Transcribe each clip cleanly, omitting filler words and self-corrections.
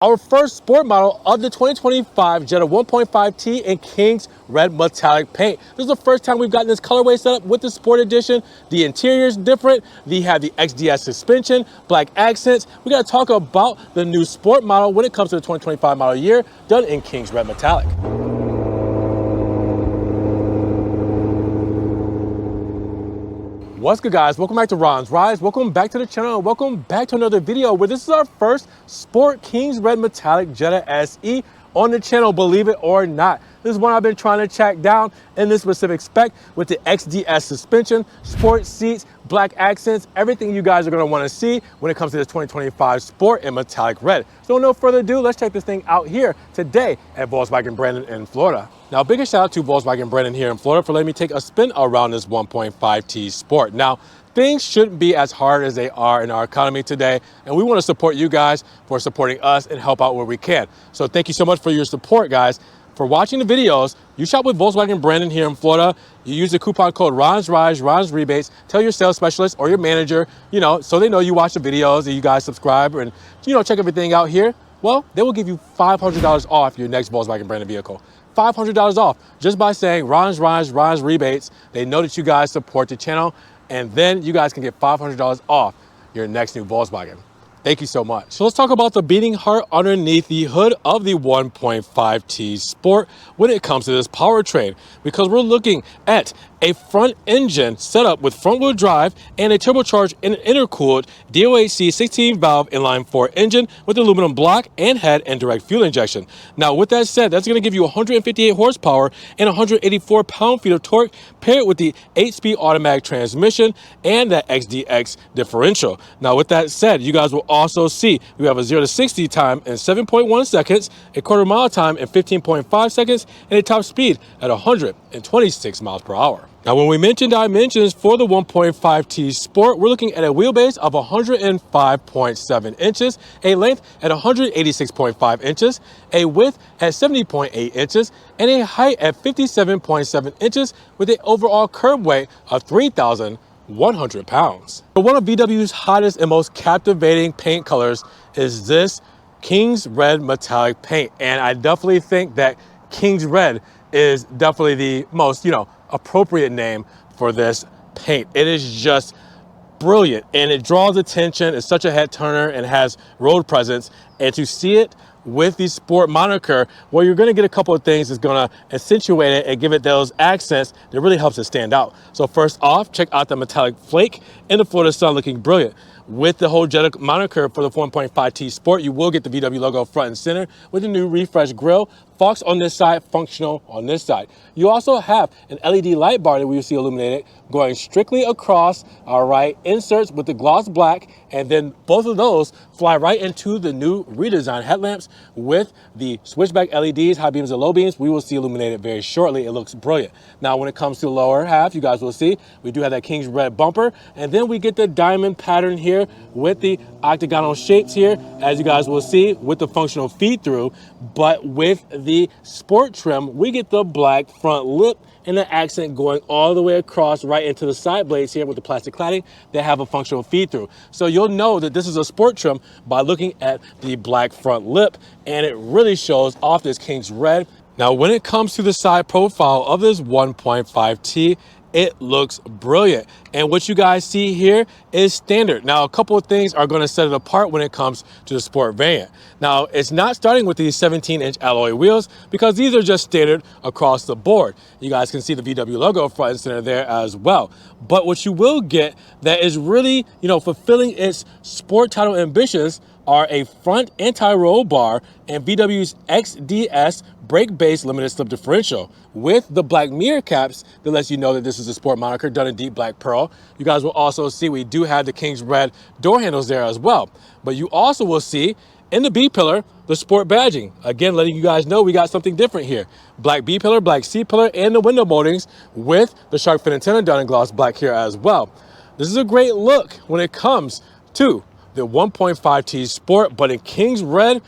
Our first sport model of the 2025 Jetta 1.5T in King's Red Metallic paint. This is the first time we've gotten this colorway set up with the Sport Edition. The interior is different. We have the XDS suspension, black accents. We got to talk about the new sport model when it comes to the 2025 model year, done in King's Red Metallic. What's good, guys? Welcome back to Ron's Rise. Welcome back to the channel and welcome back to another video where this is our first Sport King's Red Metallic Jetta SE on the channel, believe it or not. This is one I've been trying to track down in this specific spec with the XDS suspension, sport seats, black accents, everything you guys are going to want to see when it comes to this 2025 Sport in metallic red. So no further ado, let's check this thing out here today at Volkswagen Brandon in Florida. Now, biggest shout out to Volkswagen Brandon here in Florida for letting me take a spin around this 1.5T Sport. Now, things shouldn't be as hard as they are in our economy today, and we want to support you guys for supporting us and help out where we can. So thank you so much for your support, guys. For watching the videos, you shop with Volkswagen Brandon here in Florida. You use the coupon code Ron's Rise, Ron's Rebates. Tell your sales specialist or your manager, so they know you watch the videos and you guys subscribe and, check everything out here. Well, they will give you $500 off your next Volkswagen Brandon vehicle. $500 off just by saying Ron's Rise, Ron's Rebates. They know that you guys support the channel, and then you guys can get $500 off your next new Volkswagen. Thank you so much. So let's talk about the beating heart underneath the hood of the 1.5T Sport when it comes to this powertrain, because we're looking at a front engine setup with front wheel drive and a turbocharged and intercooled DOHC 16 valve inline 4 engine with aluminum block and head and direct fuel injection. Now, with that said, that's going to give you 158 horsepower and 184 pound-feet of torque paired with the 8-speed automatic transmission and that XDX differential. Now, with that said, you guys will also see we have a 0 to 60 time in 7.1 seconds, a quarter-mile time in 15.5 seconds, and a top speed at 126 miles per hour. Now, when we mention dimensions for the 1.5T Sport, we're looking at a wheelbase of 105.7 inches, a length at 186.5 inches, a width at 70.8 inches, and a height at 57.7 inches with an overall curb weight of 3,100 pounds. But one of VW's hottest and most captivating paint colors is this King's Red Metallic paint. And I definitely think that King's Red is definitely the most, appropriate name for this paint. It is just brilliant and it draws attention. It's such a head turner and has road presence. And to see it with the Sport moniker, well, you're going to get a couple of things that's going to accentuate it and give it those accents that really helps it stand out. So first off, check out the metallic flake in the Florida sun looking brilliant. With the whole Jetta moniker for the 1.5T Sport, you will get the VW logo front and center with the new refreshed grille, Fox on this side, functional on this side. You also have an LED light bar that we will see illuminated going strictly across, inserts with the gloss black, and then both of those fly right into the new redesigned headlamps with the switchback LEDs, high beams and low beams. We will see illuminated very shortly. It looks brilliant. Now, when it comes to the lower half, you guys will see we do have that King's Red bumper, and then we get the diamond pattern here with the octagonal shapes here, as you guys will see, with the functional feed through. But with the Sport trim, we get the black front lip and the accent going all the way across right into the side blades here with the plastic cladding that have a functional feed through. So you'll know that this is a Sport trim by looking at the black front lip, and it really shows off this King's Red. Now, when it comes to the side profile of this 1.5T, it looks brilliant. And what you guys see here is standard. Now, a couple of things are going to set it apart when it comes to the Sport variant. Now, it's not starting with these 17-inch alloy wheels because these are just standard across the board. You guys can see the VW logo front and center there as well. But what you will get that is really, fulfilling its Sport title ambitions are a front anti-roll bar and VW's XDS brake-based limited slip differential with the black mirror caps that lets you know that this is a Sport moniker done in deep black pearl. You guys will also see we do have the King's Red door handles there as well. But you also will see in the B-pillar, the Sport badging. Again, letting you guys know we got something different here. Black B-pillar, black C-pillar, and the window moldings with the shark fin antenna done in gloss black here as well. This is a great look when it comes to the 1.5T Sport, but in King's Red,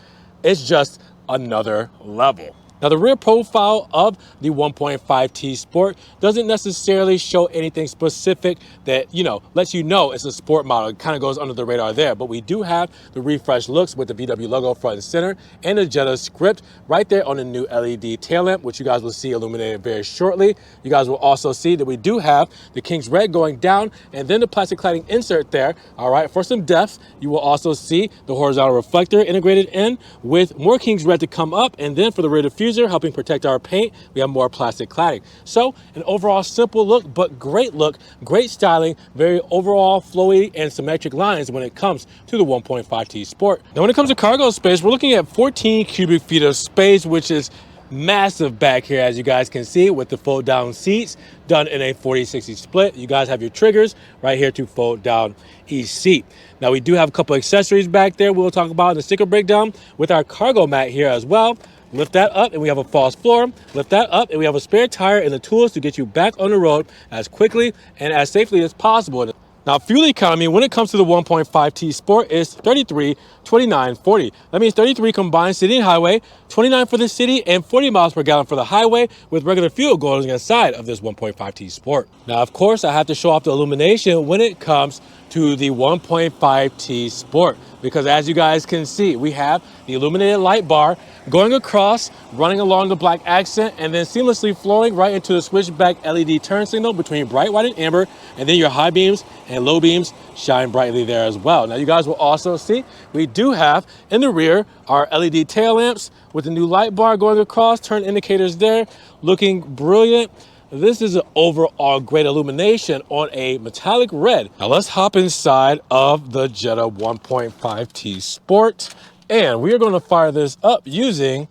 it's just another level. Now, the rear profile of the 1.5T Sport doesn't necessarily show anything specific that, lets you know it's a sport model. It kind of goes under the radar there, but we do have the refreshed looks with the VW logo front and center and the Jetta script right there on the new LED tail lamp, which you guys will see illuminated very shortly. You guys will also see that we do have the King's Red going down and then the plastic cladding insert there. All right, for some depth, you will also see the horizontal reflector integrated in with more King's Red to come up, and then for the rear diffuser, helping protect our paint, we have more plastic cladding. So an overall simple look, but great look, great styling, very overall flowy and symmetric lines when it comes to the 1.5T Sport. Now when it comes to cargo space, we're looking at 14 cubic feet of space, which is massive back here, as you guys can see, with the fold down seats done in a 40-60 split. You guys have your triggers right here to fold down each seat. Now we do have a couple accessories back there we'll talk about in the sticker breakdown with our cargo mat here as well. Lift that up and we have a false floor. Lift that up and we have a spare tire and the tools to get you back on the road as quickly and as safely as possible. Now, fuel economy, when it comes to the 1.5T Sport, is 33, 29, 40. That means 33 combined city and highway, 29 for the city, and 40 miles per gallon for the highway, with regular fuel going inside of this 1.5T Sport. Now, of course, I have to show off the illumination when it comes to the 1.5T Sport, because as you guys can see, we have the illuminated light bar going across, running along the black accent, and then seamlessly flowing right into the switchback LED turn signal between bright white and amber, and then your high beams and low beams shine brightly there as well. Now you guys will also see we do have in the rear our LED tail lamps with the new light bar going across, turn indicators there, looking brilliant. This is an overall great illumination on a metallic red. Now let's hop inside of the Jetta 1.5T Sport, and we are going to fire this up using,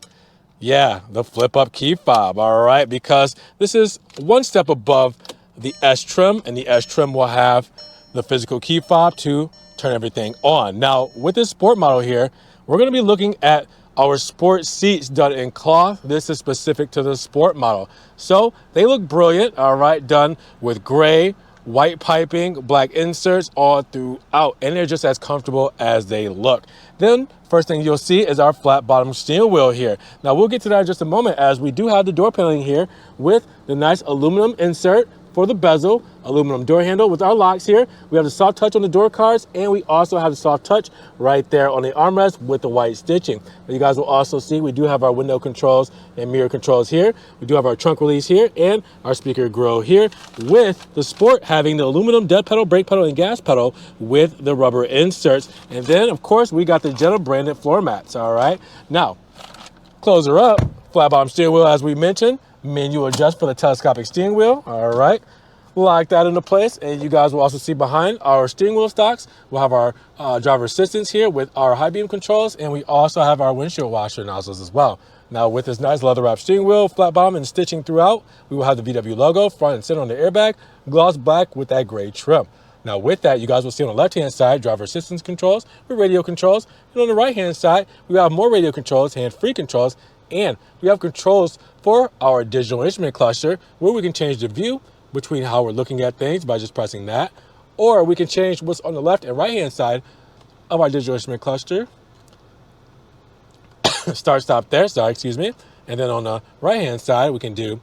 the flip up key fob, all right, because this is one step above the S trim, and the S trim will have the physical key fob to turn everything on. Now with this sport model here, we're going to be looking at our sport seats done in cloth. This is specific to the sport model. So they look brilliant, all right, done with gray, white piping, black inserts all throughout, and they're just as comfortable as they look. Then first thing you'll see is our flat bottom steering wheel here. Now we'll get to that in just a moment, as we do have the door paneling here with the nice aluminum insert for the bezel, aluminum door handle with our locks here. We have the soft touch on the door cards, and we also have the soft touch right there on the armrest with the white stitching. You guys will also see we do have our window controls and mirror controls here. We do have our trunk release here and our speaker grill here, with the Sport having the aluminum dead pedal, brake pedal, and gas pedal with the rubber inserts. And then of course we got the Jetta Brandon floor mats, all right? Now, close her up, flat bottom steering wheel as we mentioned, menu adjust for the telescopic steering wheel, all right, lock that into place. And you guys will also see behind our steering wheel stocks, we'll have our driver assistance here with our high beam controls, and we also have our windshield washer nozzles as well. Now with this nice leather wrap steering wheel, flat bottom, and stitching throughout, we will have the VW logo front and center on the airbag, gloss black with that gray trim. Now with that, you guys will see on the left-hand side, driver assistance controls with radio controls. And on the right-hand side, we have more radio controls, hand-free controls, and we have controls for our digital instrument cluster, where we can change the view between how we're looking at things by just pressing that, or we can change what's on the left and right-hand side of our digital instrument cluster. Start, stop there, excuse me. And then on the right-hand side, we can do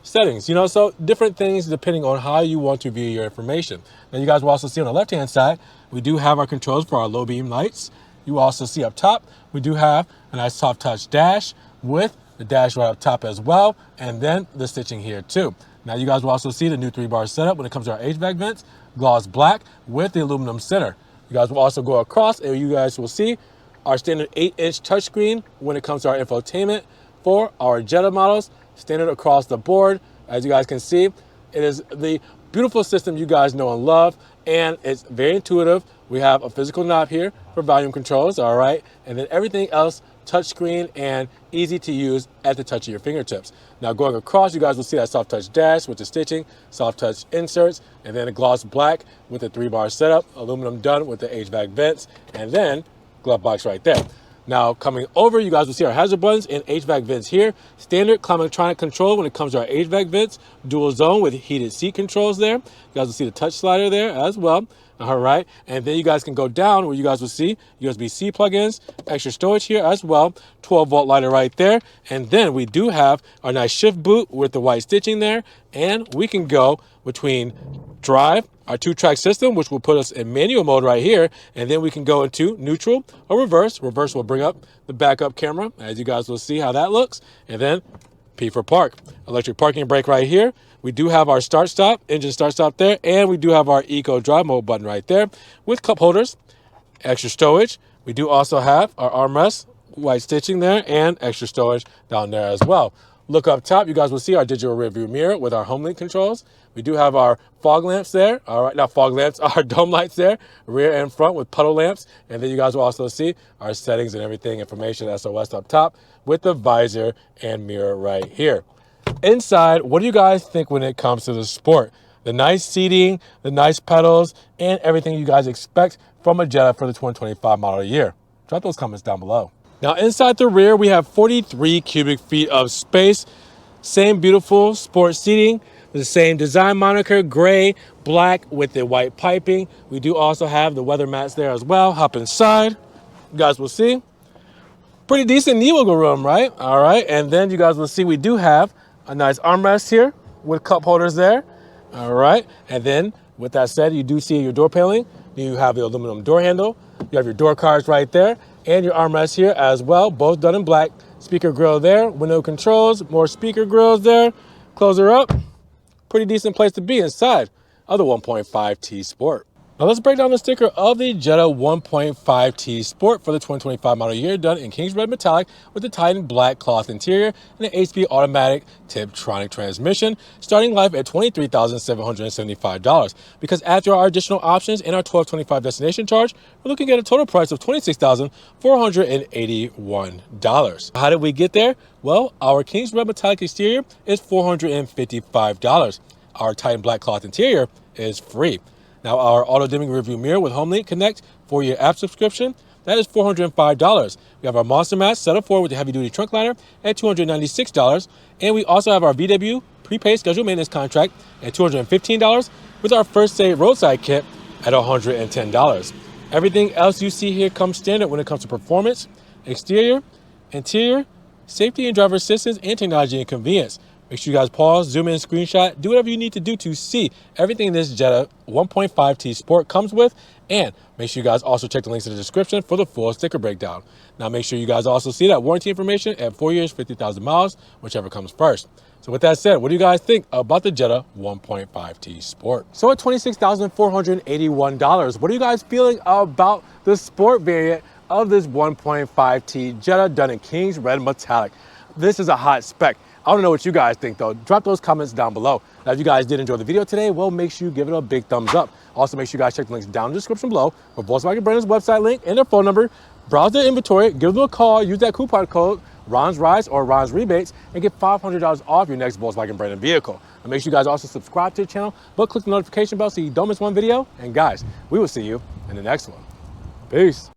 settings, so different things depending on how you want to view your information. Now you guys will also see on the left-hand side, we do have our controls for our low beam lights. You will also see up top, we do have a nice soft touch dash with the dash right up top as well, and then the stitching here too. Now you guys will also see the new 3-bar setup when it comes to our HVAC vents, gloss black with the aluminum center. You guys will also go across, and you guys will see our standard 8-inch touchscreen when it comes to our infotainment for our Jetta models, standard across the board. As you guys can see, it is the beautiful system you guys know and love, and it's very intuitive. We have a physical knob here for volume controls, all right, and then everything else touchscreen and easy to use at the touch of your fingertips. Now going across, you guys will see that soft touch dash with the stitching, soft touch inserts, and then a gloss black with the 3-bar setup, aluminum done with the HVAC vents, and then glove box right there. Now coming over, you guys will see our hazard buttons and HVAC vents here. Standard climatronic control when it comes to our HVAC vents, dual zone with heated seat controls there. You guys will see the touch slider there as well. All right, and then you guys can go down where you guys will see USB-C plugins, extra storage here as well, 12-volt lighter right there. And then we do have our nice shift boot with the white stitching there. And we can go between drive, our 2-track system, which will put us in manual mode right here. And then we can go into neutral or reverse. Reverse will bring up the backup camera, as you guys will see how that looks. And then P for park, electric parking brake right here. We do have our start stop, engine start stop there, and we do have our eco drive mode button right there with cup holders, extra storage. We do also have our armrest, white stitching there, and extra storage down there as well. Look up top, you guys will see our digital rear view mirror with our home link controls. We do have our fog lamps there. All right, not fog lamps, our dome lights there, rear and front with puddle lamps. And then you guys will also see our settings and everything, information, SOS up top with the visor and mirror right here. Inside, what do you guys think when it comes to the Sport? The nice seating, the nice pedals, and everything you guys expect from a Jetta for the 2025 model year. Drop those comments down below. Now inside the rear, we have 43 cubic feet of space. Same beautiful Sport seating, the same design moniker, gray, black with the white piping. We do also have the weather mats there as well. Hop inside, you guys will see. Pretty decent knee wiggle room, right? All right, and then you guys will see we do have a nice armrest here with cup holders there. All right, and then with that said, you do see your door paneling. You have the aluminum door handle. You have your door cards right there and your armrest here as well, both done in black. Speaker grill there, window controls, more speaker grills there. Close her up. Pretty decent place to be inside of the 1.5T Sport. Now let's break down the sticker of the Jetta 1.5T Sport for the 2025 model year, done in King's Red Metallic with the Titan black cloth interior and an 8-speed automatic Tiptronic transmission, starting life at $23,775. Because after our additional options and our $12.25 destination charge, we're looking at a total price of $26,481. How did we get there? Well, our King's Red Metallic exterior is $455. Our Titan black cloth interior is free. Now, our auto-dimming rearview mirror with HomeLink Connect 4-year app subscription, that is $405. We have our Monster Mats set up 4 with the heavy-duty trunk liner at $296. And we also have our VW prepaid scheduled maintenance contract at $215 with our first aid roadside kit at $110. Everything else you see here comes standard when it comes to performance, exterior, interior, safety and driver assistance, and technology and convenience. Make sure you guys pause, zoom in, screenshot, do whatever you need to do to see everything this Jetta 1.5T Sport comes with. And make sure you guys also check the links in the description for the full sticker breakdown. Now make sure you guys also see that warranty information at 4 years, 50,000 miles, whichever comes first. So with that said, what do you guys think about the Jetta 1.5T Sport? So at $26,481, what are you guys feeling about the Sport variant of this 1.5T Jetta done in King's Red Metallic? This is a hot spec. I don't know what you guys think though. Drop those comments down below. Now, if you guys did enjoy the video today, well, make sure you give it a big thumbs up. Also, make sure you guys check the links down in the description below for Volkswagen Brandon's website link and their phone number. Browse their inventory, give them a call, use that coupon code Ron's Rides or Ron's Rebates and get $500 off your next Volkswagen Brandon vehicle. And make sure you guys also subscribe to the channel, but click the notification bell so you don't miss one video. And guys, we will see you in the next one. Peace.